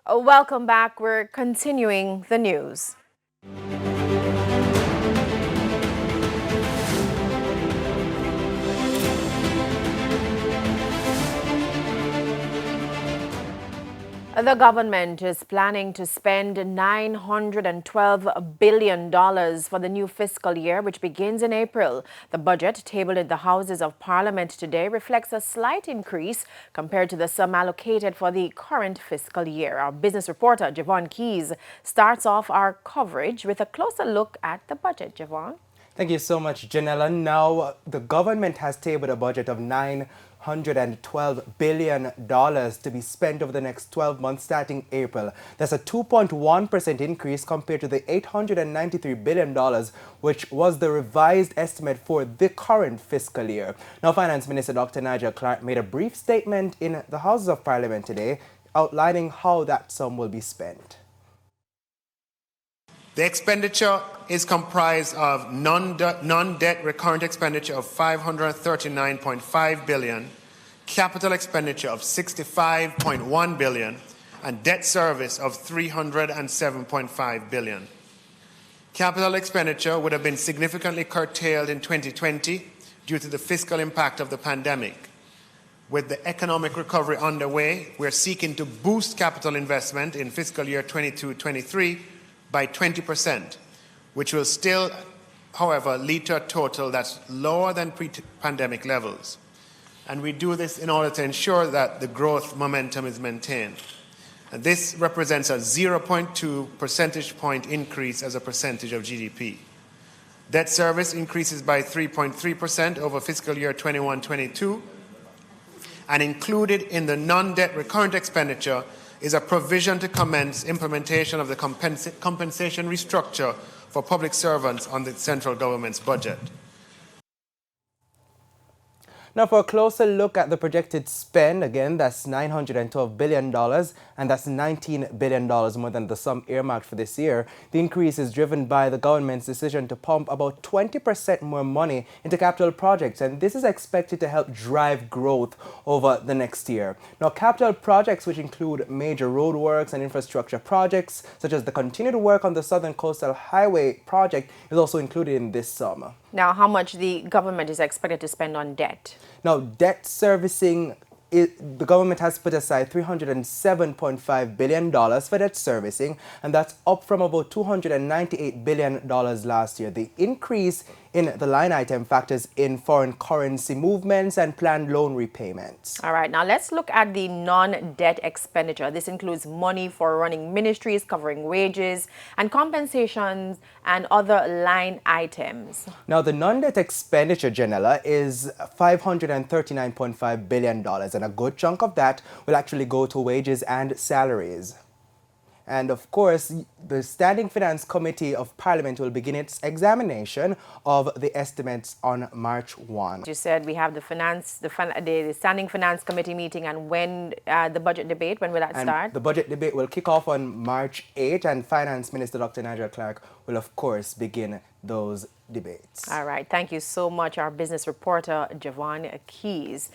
Welcome back. We're continuing the news. The government is planning to spend $912 billion for the new fiscal year, which begins in April. The budget tabled in the Houses of Parliament today reflects a slight increase compared to the sum allocated for the current fiscal year. Our business reporter, Javon Keys, starts off our coverage with a closer look at the budget. Javon? Thank you so much, Janella. Now, the government has tabled a budget of $912 billion to be spent over the next 12 months starting April. That's a 2.1% increase compared to the $893 billion, which was the revised estimate for the current fiscal year. Now, Finance Minister Dr. Nigel Clark made a brief statement in the Houses of Parliament today outlining how that sum will be spent. The expenditure is comprised of non-debt recurrent expenditure of $539.5 billion, capital expenditure of $65.1 billion, and debt service of $307.5 billion. Capital expenditure would have been significantly curtailed in 2020 due to the fiscal impact of the pandemic. With the economic recovery underway, we're seeking to boost capital investment in fiscal year 22-23 by 20%, which will still, however, lead to a total that's lower than pre-pandemic levels. And we do this in order to ensure that the growth momentum is maintained. And this represents a 0.2 percentage point increase as a percentage of GDP. Debt service increases by 3.3% over fiscal year 21-22, and included in the non-debt recurrent expenditure is a provision to commence implementation of the compensation restructure for public servants on the central government's budget. Now, for a closer look at the projected spend, again, that's $912 billion, and that's $19 billion more than the sum earmarked for this year. The increase is driven by the government's decision to pump about 20% more money into capital projects, and this is expected to help drive growth over the next year. Now, capital projects, which include major roadworks and infrastructure projects, such as the continued work on the Southern Coastal Highway project, is also included in this sum. Now, how much the government is expected to spend on debt? Now, debt servicing, the government has put aside $307.5 billion for debt servicing, and that's up from about $298 billion last year. The increase in the line item factors in foreign currency movements and planned loan repayments. All right, now let's look at the non-debt expenditure. This includes money for running ministries, covering wages and compensations and other line items. Now, the non-debt expenditure, Janella, is $539.5 billion, and a good chunk of that will actually go to wages and salaries. And of course, the Standing Finance Committee of Parliament will begin its examination of the estimates on March 1. You said we have the Standing Finance Committee meeting, and when the budget debate, when will that start? The budget debate will kick off on March 8, and Finance Minister Dr. Nigel Clark will, of course, begin those debates. All right. Thank you so much, our business reporter, Javon Keys.